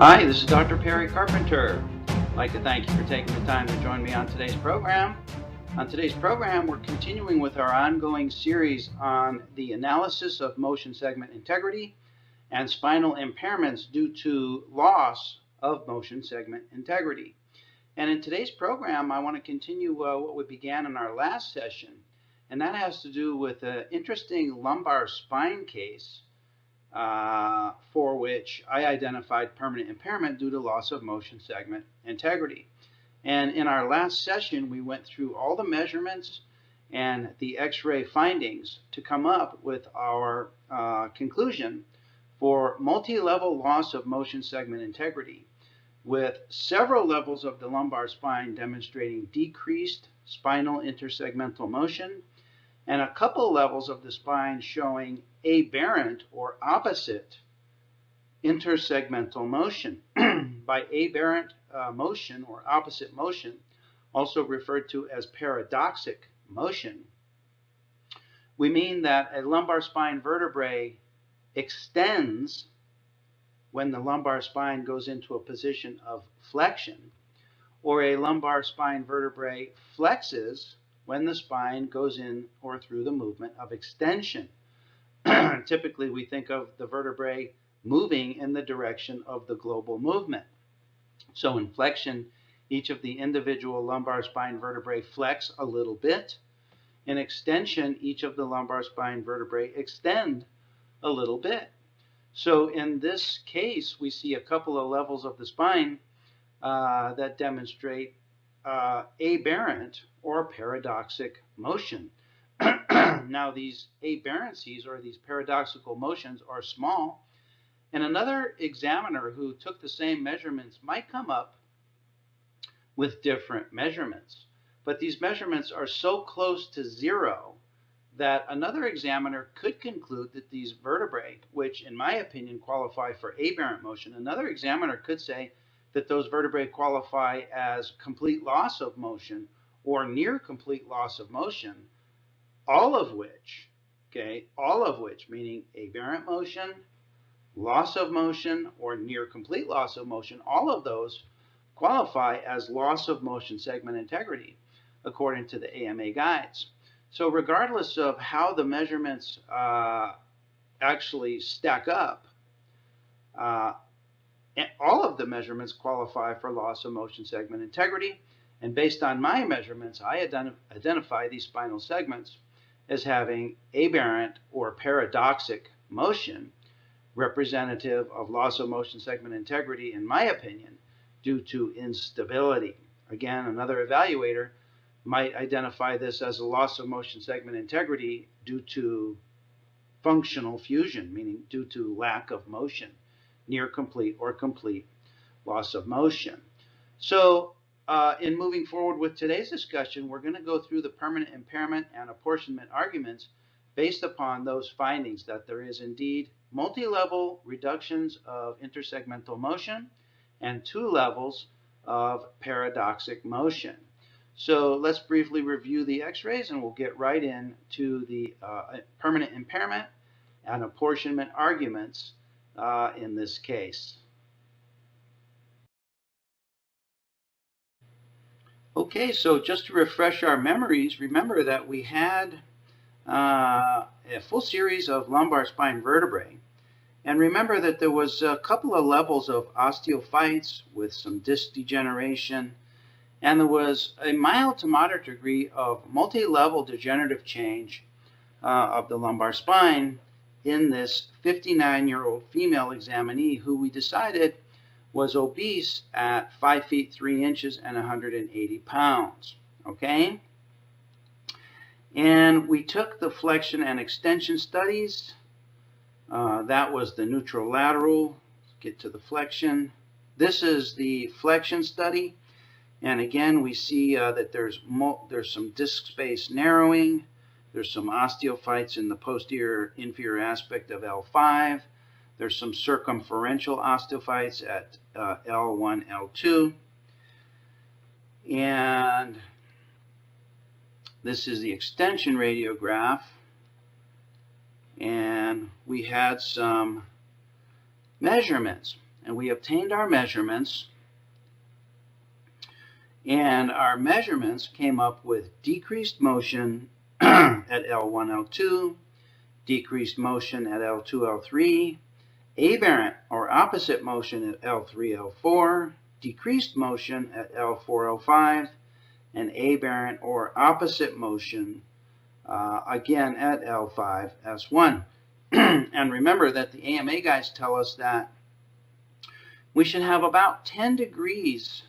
Hi, this is Dr. Perry Carpenter. I'd like to thank you for taking the time to join me on today's program. On today's program, we're continuing with our ongoing series on the analysis of motion segment integrity and spinal impairments due to loss of motion segment integrity. And in today's program, I want to continue what we began in our last session, and that has to do with an interesting lumbar spine case for which I identified permanent impairment due to loss of motion segment integrity. And in our last session, we went through all the measurements and the X-ray findings to come up with our conclusion for multi-level loss of motion segment integrity, with several levels of the lumbar spine demonstrating decreased spinal intersegmental motion, and a couple levels of the spine showing aberrant or opposite intersegmental motion. By aberrant motion or opposite motion, also referred to as paradoxic motion, we mean that a lumbar spine vertebrae extends when the lumbar spine goes into a position of flexion, or a lumbar spine vertebrae flexes when the spine goes in or through the movement of extension. Typically, we think of the vertebrae moving in the direction of the global movement. So in flexion, each of the individual lumbar spine vertebrae flex a little bit. In extension, each of the lumbar spine vertebrae extend a little bit. So in this case, we see a couple of levels of the spine that demonstrate aberrant or paradoxic motion. Now, these aberrancies or these paradoxical motions are small, and another examiner who took the same measurements might come up with different measurements. But these measurements are so close to zero that another examiner could conclude that these vertebrae, which in my opinion qualify for aberrant motion, another examiner could say that those vertebrae qualify as complete loss of motion or near complete loss of motion, all of which, meaning aberrant motion, loss of motion, or near complete loss of motion, all of those qualify as loss of motion segment integrity, according to the AMA guides. So regardless of how the measurements actually stack up, all of the measurements qualify for loss of motion segment integrity. And based on my measurements, I identify these spinal segments as having aberrant or paradoxic motion, representative of loss of motion segment integrity, in my opinion, due to instability. Again, another evaluator might identify this as a loss of motion segment integrity due to functional fusion, meaning due to lack of motion, near complete or complete loss of motion. So in moving forward with today's discussion, we're going to go through the permanent impairment and apportionment arguments based upon those findings that there is indeed multi-level reductions of intersegmental motion and 2 levels of paradoxic motion. So let's briefly review the X-rays, and we'll get right into the permanent impairment and apportionment arguments in this case. Okay, so just to refresh our memories, remember that we had a full series of lumbar spine vertebrae. And remember that there was a couple of levels of osteophytes with some disc degeneration, and there was a mild to moderate degree of multi-level degenerative change of the lumbar spine in this 59-year-old female examinee who we decided was obese at 5 feet 3 inches and 180 pounds. Okay? And we took the flexion and extension studies That was the neutrolateral. Let's get to the flexion. This is the flexion study. And again, we see that there's some disc space narrowing. There's some osteophytes in the posterior inferior aspect of L5. There's some circumferential osteophytes at L1, L2. And this is the extension radiograph. And we had some measurements. And we obtained our measurements. And our measurements came up with decreased motion at L1, L2, decreased motion at L2, L3, aberrant or opposite motion at L3, L4, decreased motion at L4, L5, and aberrant or opposite motion again at L5, S1. And remember that the AMA guys tell us that we should have about 10 degrees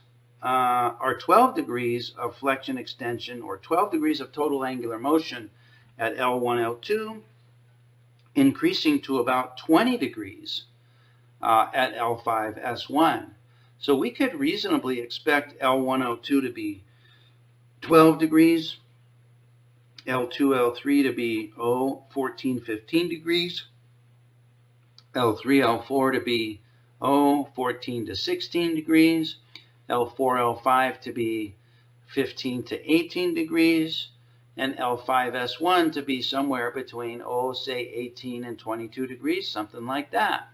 or 12 degrees of flexion extension or 12 degrees of total angular motion at L1, L2, increasing to about 20 degrees at L5, S1. So we could reasonably expect L1, L2 to be 12 degrees, L2, L3 to be 14, 15 degrees, L3, L4 to be 14 to 16 degrees, L4, L5 to be 15 to 18 degrees, and L5, S1 to be somewhere between, say 18 and 22 degrees, something like that.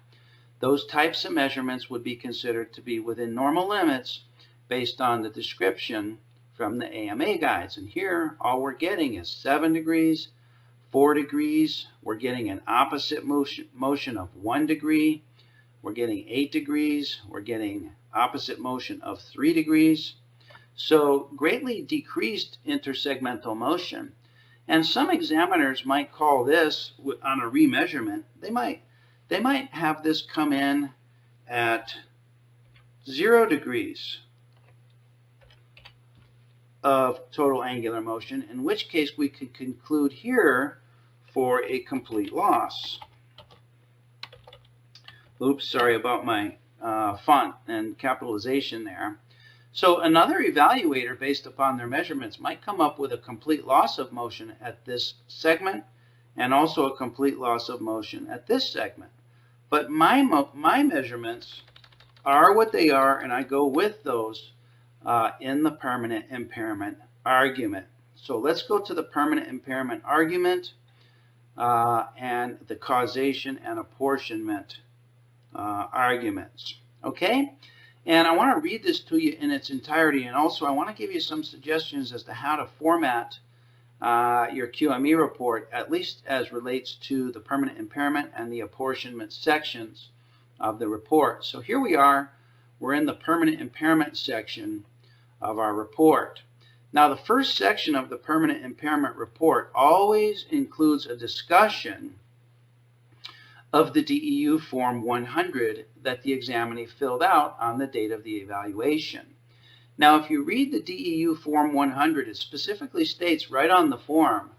Those types of measurements would be considered to be within normal limits based on the description from the AMA guides. And here, all we're getting is 7 degrees, 4 degrees. We're getting an opposite motion of 1 degree. We're getting 8 degrees. We're getting opposite motion of 3 degrees. So greatly decreased intersegmental motion. And some examiners might call this, on a remeasurement, they might have this come in at 0 degrees of total angular motion, in which case we could conclude here for a complete loss. Oops, sorry about my font and capitalization there. So another evaluator, based upon their measurements, might come up with a complete loss of motion at this segment and also a complete loss of motion at this segment. But my measurements are what they are, and I go with those in the permanent impairment argument. So let's go to the permanent impairment argument and the causation and apportionment arguments. Okay? And I want to read this to you in its entirety, and also I want to give you some suggestions as to how to format your QME report, at least as relates to the permanent impairment and the apportionment sections of the report. So here we are. We're in the permanent impairment section of our report. Now, the first section of the permanent impairment report always includes a discussion of the DEU Form 100 that the examinee filled out on the date of the evaluation. Now, if you read the DEU Form 100, it specifically states right on the form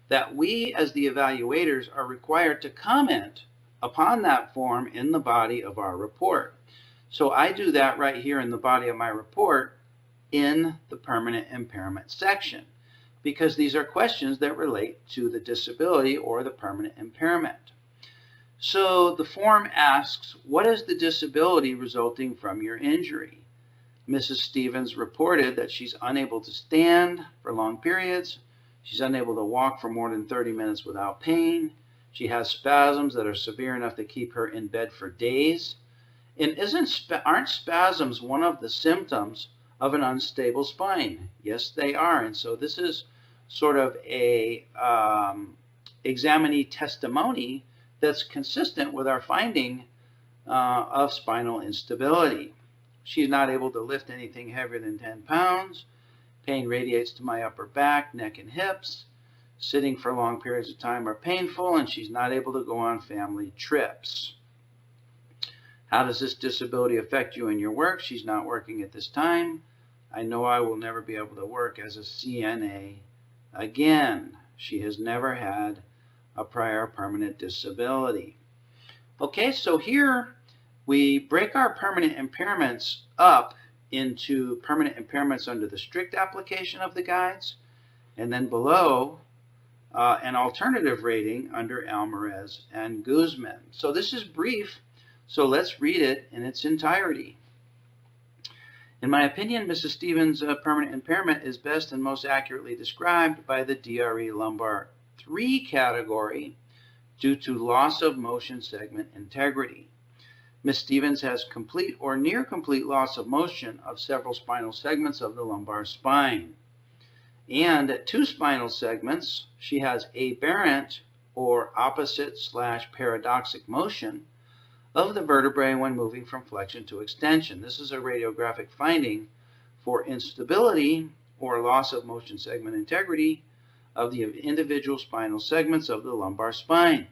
that we, as the evaluators, are required to comment upon that form in the body of our report. So I do that right here in the body of my report in the permanent impairment section, because these are questions that relate to the disability or the permanent impairment. So the form asks, what is the disability resulting from your injury? Mrs. Stevens reported that she's unable to stand for long periods. She's unable to walk for more than 30 minutes without pain. She has spasms that are severe enough to keep her in bed for days. And aren't spasms one of the symptoms of an unstable spine? Yes, they are. And so this is sort of a examinee testimony that's consistent with our finding of spinal instability. She's not able to lift anything heavier than 10 pounds. Pain radiates to my upper back, neck, and hips. Sitting for long periods of time are painful, and she's not able to go on family trips. How does this disability affect you in your work? She's not working at this time. I know I will never be able to work as a CNA again. She has never had a prior permanent disability. Okay, so here we break our permanent impairments up into permanent impairments under the strict application of the guides, and then below an alternative rating under Alvarez and Guzman. So this is brief, so let's read it in its entirety. In my opinion, Mrs. Stevens' permanent impairment is best and most accurately described by the DRE lumbar 3 category due to loss of motion segment integrity. Ms. Stevens has complete or near complete loss of motion of several spinal segments of the lumbar spine. And at 2 spinal segments, she has aberrant or opposite/paradoxic motion of the vertebrae when moving from flexion to extension. This is a radiographic finding for instability or loss of motion segment integrity of the individual spinal segments of the lumbar spine.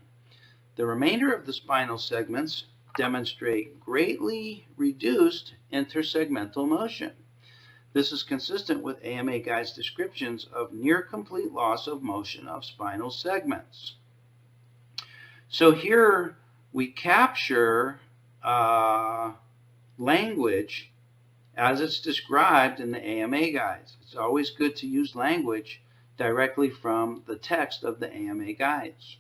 The remainder of the spinal segments demonstrate greatly reduced intersegmental motion. This is consistent with AMA Guide's descriptions of near complete loss of motion of spinal segments. So here we capture language as it's described in the AMA Guides. It's always good to use language directly from the text of the AMA Guides.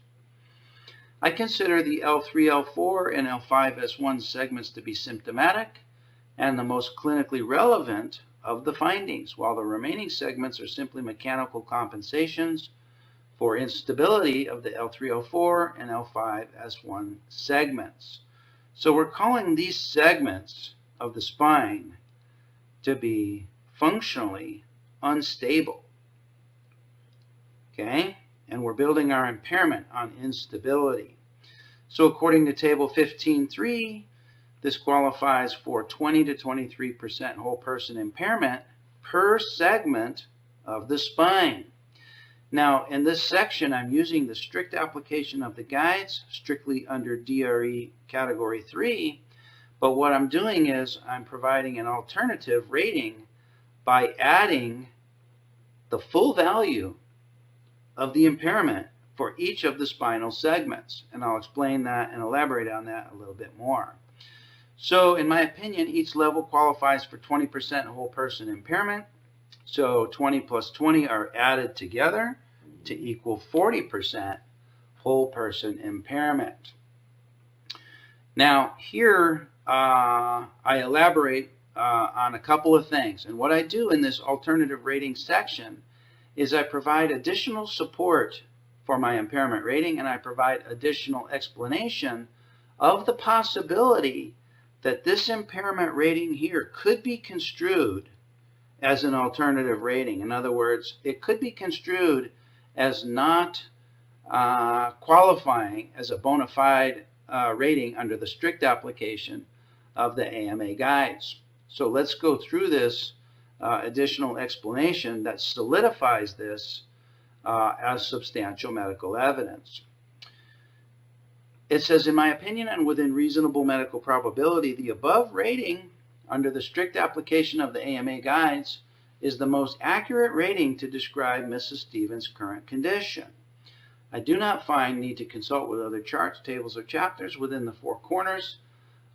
I consider the L3, L4, and L5S1 segments to be symptomatic and the most clinically relevant of the findings, while the remaining segments are simply mechanical compensations for instability of the L3, L4, and L5S1 segments. So we're calling these segments of the spine to be functionally unstable. Okay? And we're building our impairment on instability. So according to table 15.3, this qualifies for 20 to 23% whole person impairment per segment of the spine. Now, in this section, I'm using the strict application of the guides, strictly under DRE Category 3, but what I'm doing is I'm providing an alternative rating by adding the full value of the impairment for each of the spinal segments. And I'll explain that and elaborate on that a little bit more. So in my opinion, each level qualifies for 20% whole person impairment. So 20 plus 20 are added together to equal 40% whole person impairment. Now here I elaborate on a couple of things. And what I do in this alternative rating section is I provide additional support for my impairment rating, and I provide additional explanation of the possibility that this impairment rating here could be construed as an alternative rating. In other words, it could be construed as not qualifying as a bona fide rating under the strict application of the AMA guides. So let's go through this additional explanation that solidifies this as substantial medical evidence. It says, in my opinion and within reasonable medical probability, the above rating under the strict application of the AMA guides is the most accurate rating to describe Mrs. Stevens' current condition. I do not find need to consult with other charts, tables, or chapters within the 4 corners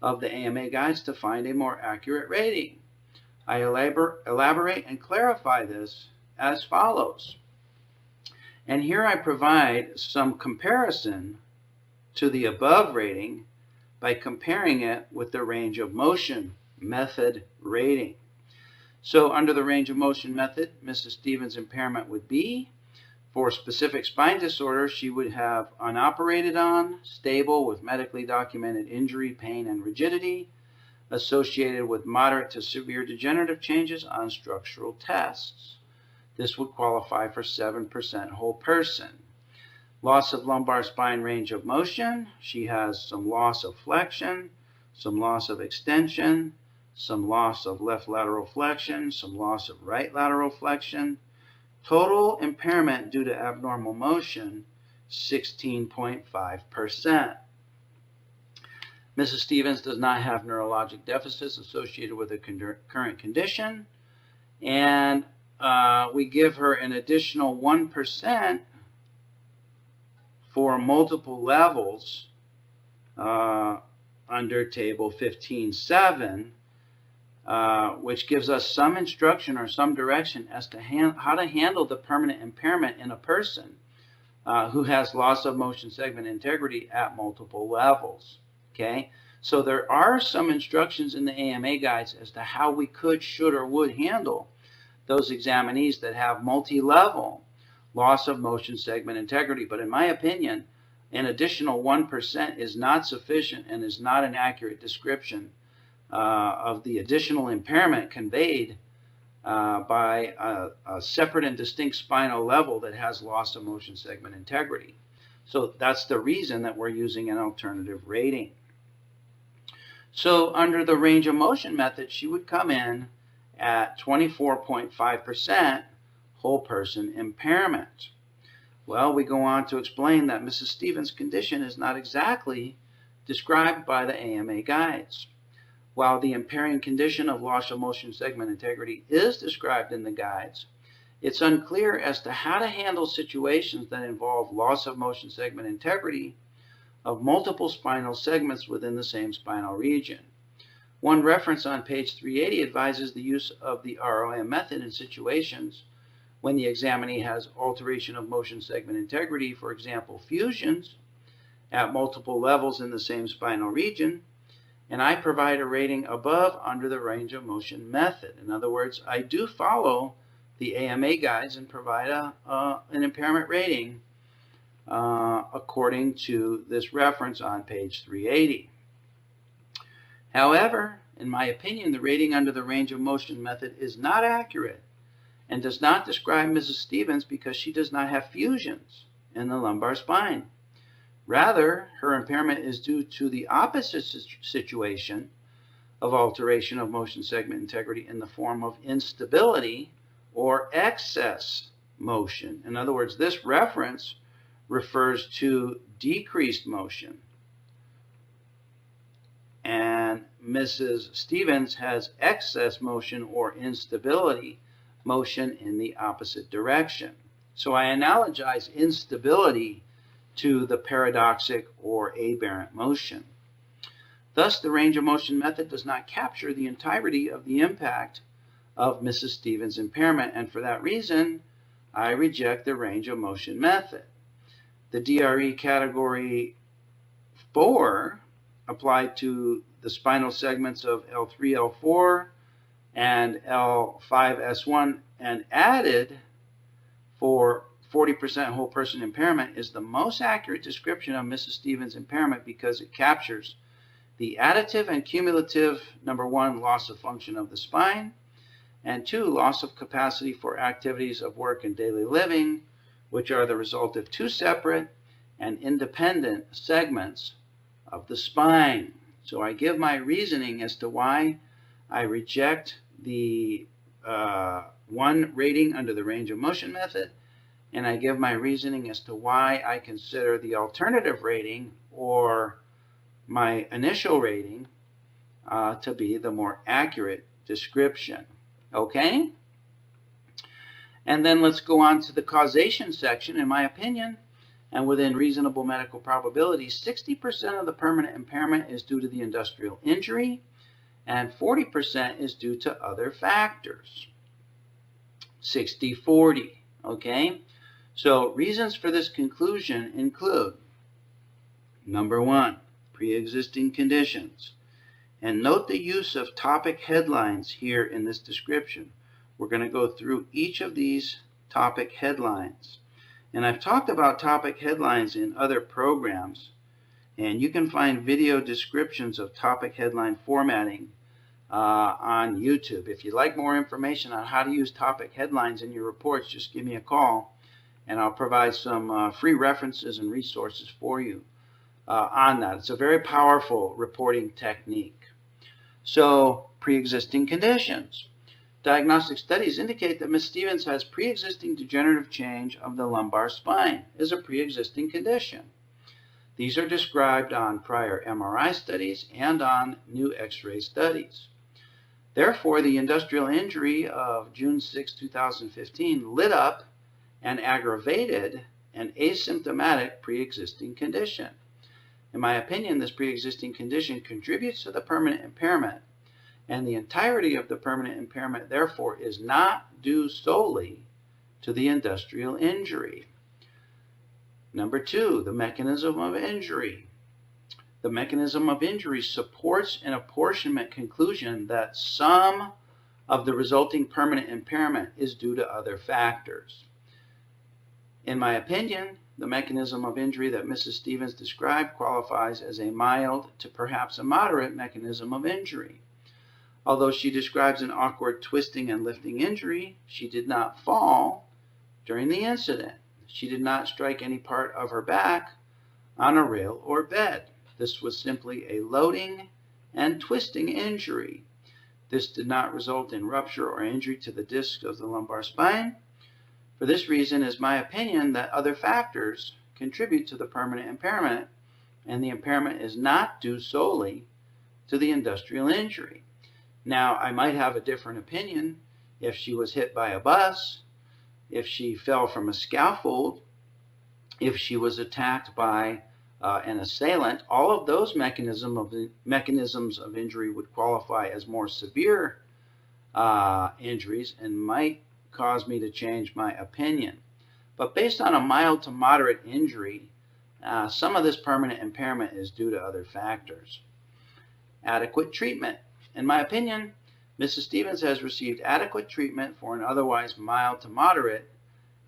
of the AMA guides to find a more accurate rating. I elaborate and clarify this as follows. And here I provide some comparison to the above rating by comparing it with the range of motion method rating. So under the range of motion method, Mrs. Stevens' impairment would be, for specific spine disorder, she would have unoperated on, stable with medically documented injury, pain, and rigidity, associated with moderate to severe degenerative changes on structural tests. This would qualify for 7% whole person. Loss of lumbar spine range of motion. She has some loss of flexion, some loss of extension, some loss of left lateral flexion, some loss of right lateral flexion. Total impairment due to abnormal motion, 16.5%. Mrs. Stevens does not have neurologic deficits associated with her current condition, and we give her an additional 1% for multiple levels under Table 15.7, which gives us some instruction or some direction as to how to handle the permanent impairment in a person who has loss of motion segment integrity at multiple levels. Okay, so there are some instructions in the AMA guides as to how we could, should, or would handle those examinees that have multi-level loss of motion segment integrity. But in my opinion, an additional 1% is not sufficient and is not an accurate description of the additional impairment conveyed by a separate and distinct spinal level that has loss of motion segment integrity. So that's the reason that we're using an alternative rating. So under the range of motion method, she would come in at 24.5% whole person impairment. Well, we go on to explain that Mrs. Stevens' condition is not exactly described by the AMA guides. While the impairing condition of loss of motion segment integrity is described in the guides, it's unclear as to how to handle situations that involve loss of motion segment integrity of multiple spinal segments within the same spinal region. One reference on page 380 advises the use of the ROM method in situations when the examinee has alteration of motion segment integrity, for example, fusions at multiple levels in the same spinal region, and I provide a rating above under the range of motion method. In other words, I do follow the AMA guides and provide an impairment rating according to this reference on page 380. However, in my opinion, the rating under the range of motion method is not accurate and does not describe Mrs. Stevens because she does not have fusions in the lumbar spine. Rather, her impairment is due to the opposite situation of alteration of motion segment integrity in the form of instability or excess motion. In other words, this reference refers to decreased motion. And Mrs. Stevens has excess motion or instability motion in the opposite direction. So I analogize instability to the paradoxic or aberrant motion. Thus, the range of motion method does not capture the entirety of the impact of Mrs. Stevens' impairment, and for that reason, I reject the range of motion method. The DRE category 4 applied to the spinal segments of L3, L4, and L5S1 and added for 40% whole person impairment is the most accurate description of Mrs. Stevens' impairment because it captures the additive and cumulative, number 1, loss of function of the spine, and 2, loss of capacity for activities of work and daily living, which are the result of 2 separate and independent segments of the spine. So I give my reasoning as to why I reject the 1 rating under the range of motion method, and I give my reasoning as to why I consider the alternative rating or my initial rating to be the more accurate description. Okay? And then let's go on to the causation section. In my opinion, and within reasonable medical probability, 60% of the permanent impairment is due to the industrial injury, and 40% is due to other factors. 60-40, okay? So reasons for this conclusion include, number 1, pre-existing conditions. And note the use of topic headlines here in this description. We're going to go through each of these topic headlines. And I've talked about topic headlines in other programs, and you can find video descriptions of topic headline formatting on YouTube. If you'd like more information on how to use topic headlines in your reports, just give me a call, and I'll provide some free references and resources for you on that. It's a very powerful reporting technique. So, pre-existing conditions. Diagnostic studies indicate that Ms. Stevens has pre-existing degenerative change of the lumbar spine as a pre-existing condition. These are described on prior MRI studies and on new X-ray studies. Therefore, the industrial injury of June 6, 2015 lit up and aggravated an asymptomatic pre-existing condition. In my opinion, this pre-existing condition contributes to the permanent impairment, and the entirety of the permanent impairment, therefore, is not due solely to the industrial injury. Number 2, the mechanism of injury. The mechanism of injury supports an apportionment conclusion that some of the resulting permanent impairment is due to other factors. In my opinion, the mechanism of injury that Mrs. Stevens described qualifies as a mild to perhaps a moderate mechanism of injury. Although she describes an awkward twisting and lifting injury, she did not fall during the incident. She did not strike any part of her back on a rail or bed. This was simply a loading and twisting injury. This did not result in rupture or injury to the discs of the lumbar spine. For this reason, it is my opinion that other factors contribute to the permanent impairment, and the impairment is not due solely to the industrial injury. Now, I might have a different opinion if she was hit by a bus, if she fell from a scaffold, if she was attacked by an assailant. All of those mechanisms of injury would qualify as more severe injuries and might cause me to change my opinion. But based on a mild to moderate injury, some of this permanent impairment is due to other factors. Adequate treatment. In my opinion, Mrs. Stevens has received adequate treatment for an otherwise mild to moderate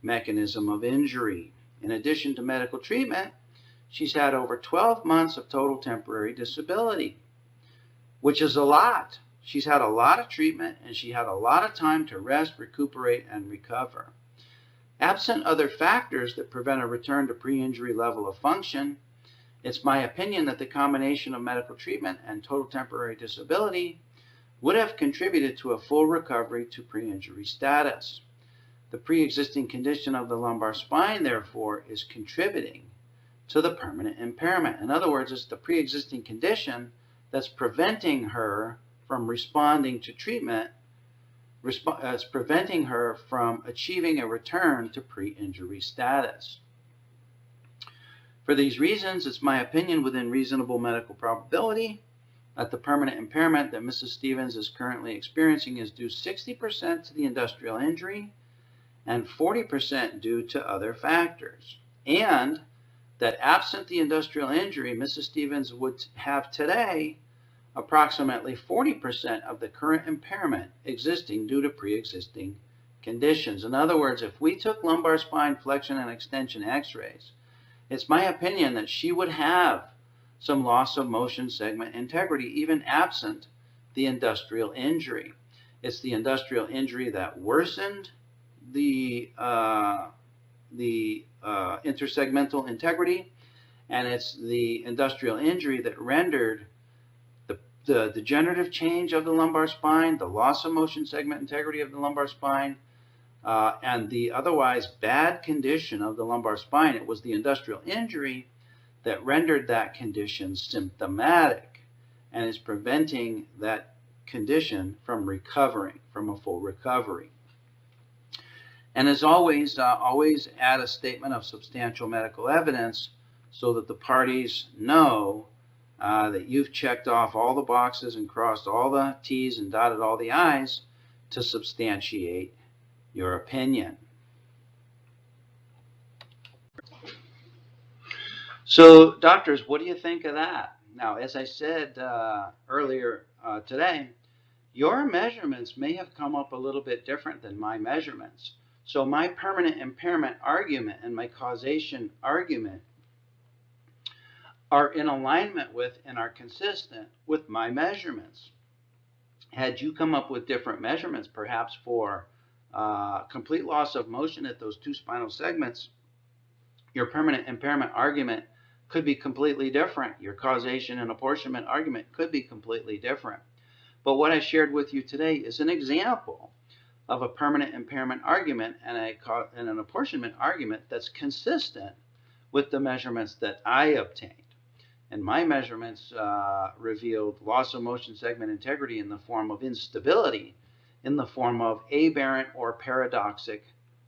mechanism of injury. In addition to medical treatment, she's had over 12 months of total temporary disability, which is a lot. She's had a lot of treatment, and she had a lot of time to rest, recuperate, and recover. Absent other factors that prevent a return to pre-injury level of function, it's my opinion that the combination of medical treatment and total temporary disability would have contributed to a full recovery to pre-injury status. The pre-existing condition of the lumbar spine, therefore, is contributing to the permanent impairment. In other words, it's the pre-existing condition that's preventing her from responding to treatment, it's preventing her from achieving a return to pre-injury status. For these reasons, it's my opinion within reasonable medical probability that the permanent impairment that Mrs. Stevens is currently experiencing is due 60% to the industrial injury and 40% due to other factors. And that absent the industrial injury, Mrs. Stevens would have today approximately 40% of the current impairment existing due to pre-existing conditions. In other words, if we took lumbar spine flexion and extension x-rays, it's my opinion that she would have some loss of motion segment integrity even absent the industrial injury. It's the industrial injury that worsened the intersegmental integrity, and it's the industrial injury that rendered the degenerative change of the lumbar spine, the loss of motion segment integrity of the lumbar spine, and the otherwise bad condition of the lumbar spine. It was the industrial injury that rendered that condition symptomatic and is preventing that condition from recovering, from a full recovery. And as always, always add a statement of substantial medical evidence so that the parties know that you've checked off all the boxes and crossed all the T's and dotted all the I's to substantiate your opinion. So, doctors, what do you think of that? Now, as I said earlier today, your measurements may have come up a little bit different than my measurements. So my permanent impairment argument and my causation argument are in alignment with and are consistent with my measurements. Had you come up with different measurements, perhaps for complete loss of motion at those two spinal segments, your permanent impairment argument could be completely different. Your causation and apportionment argument could be completely different. But what I shared with you today is an example of a permanent impairment argument and an apportionment argument that's consistent with the measurements that I obtained. And my measurements revealed loss of motion segment integrity in the form of instability, in the form of aberrant or paradoxic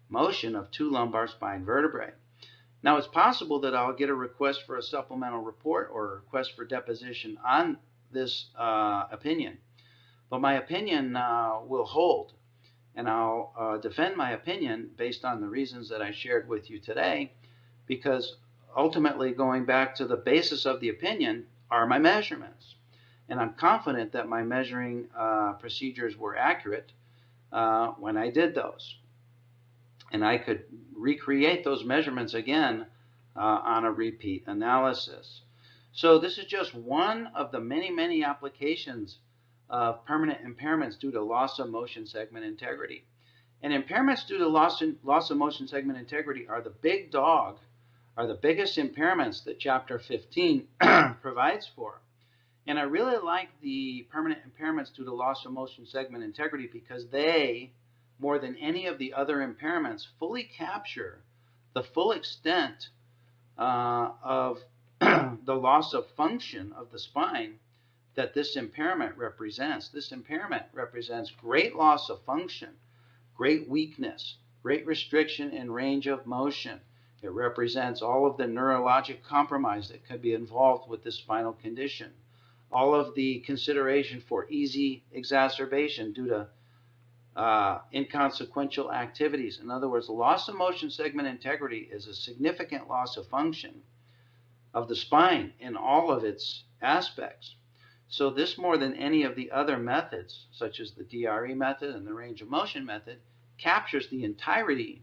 motion of two lumbar spine vertebrae. Now, it's possible that I'll get a request for a supplemental report or a request for deposition on this opinion, but my opinion will hold, and I'll defend my opinion based on the reasons that I shared with you today, because ultimately, going back to the basis of the opinion are my measurements. And I'm confident that my measuring procedures were accurate when I did those. And I could recreate those measurements again on a repeat analysis. So this is just one of the many, many applications of permanent impairments due to loss of motion segment integrity. And impairments due to loss of motion segment integrity are the big dog, are the biggest impairments that Chapter 15 provides for. And I really like the permanent impairments due to loss of motion segment integrity because they, more than any of the other impairments, fully capture the full extent of the loss of function of the spine that this impairment represents. This impairment represents great loss of function, great weakness, great restriction in range of motion. It represents all of the neurologic compromise that could be involved with this spinal condition, all of the consideration for easy exacerbation due to inconsequential activities. In other words, loss of motion segment integrity is a significant loss of function of the spine in all of its aspects. So this, more than any of the other methods, such as the DRE method and the range of motion method, captures the entirety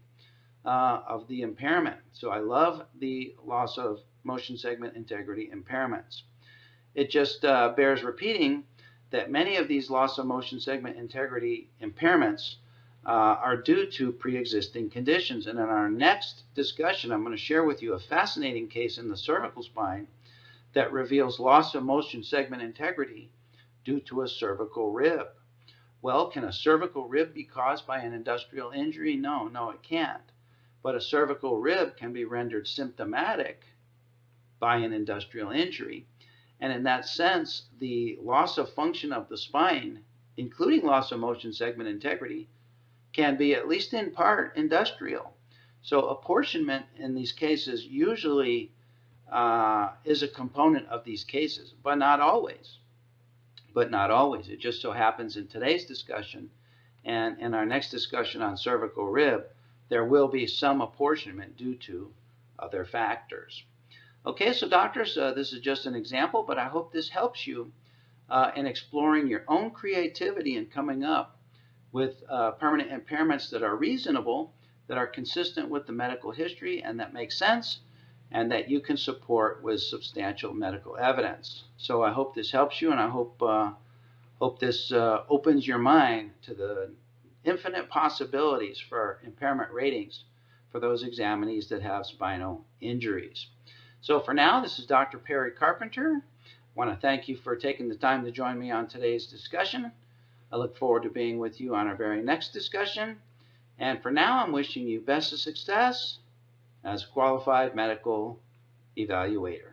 of the impairment. So I love the loss of motion segment integrity impairments. It just bears repeating that many of these loss of motion segment integrity impairments are due to pre-existing conditions. And in our next discussion, I'm going to share with you a fascinating case in the cervical spine that reveals loss of motion segment integrity due to a cervical rib. Well, can a cervical rib be caused by an industrial injury? No, it can't. But a cervical rib can be rendered symptomatic by an industrial injury. And in that sense, the loss of function of the spine, including loss of motion segment integrity, can be at least in part industrial. So apportionment in these cases usually is a component of these cases, but not always. It just so happens in today's discussion and in our next discussion on cervical rib, there will be some apportionment due to other factors. Okay, so doctors, this is just an example, but I hope this helps you in exploring your own creativity and coming up with permanent impairments that are reasonable, that are consistent with the medical history, and that make sense, and that you can support with substantial medical evidence. So I hope this helps you, and I hope this opens your mind to the infinite possibilities for impairment ratings for those examinees that have spinal injuries. So for now, this is Dr. Perry Carpenter. I want to thank you for taking the time to join me on today's discussion. I look forward to being with you on our very next discussion. And for now, I'm wishing you best of success as a qualified medical evaluator.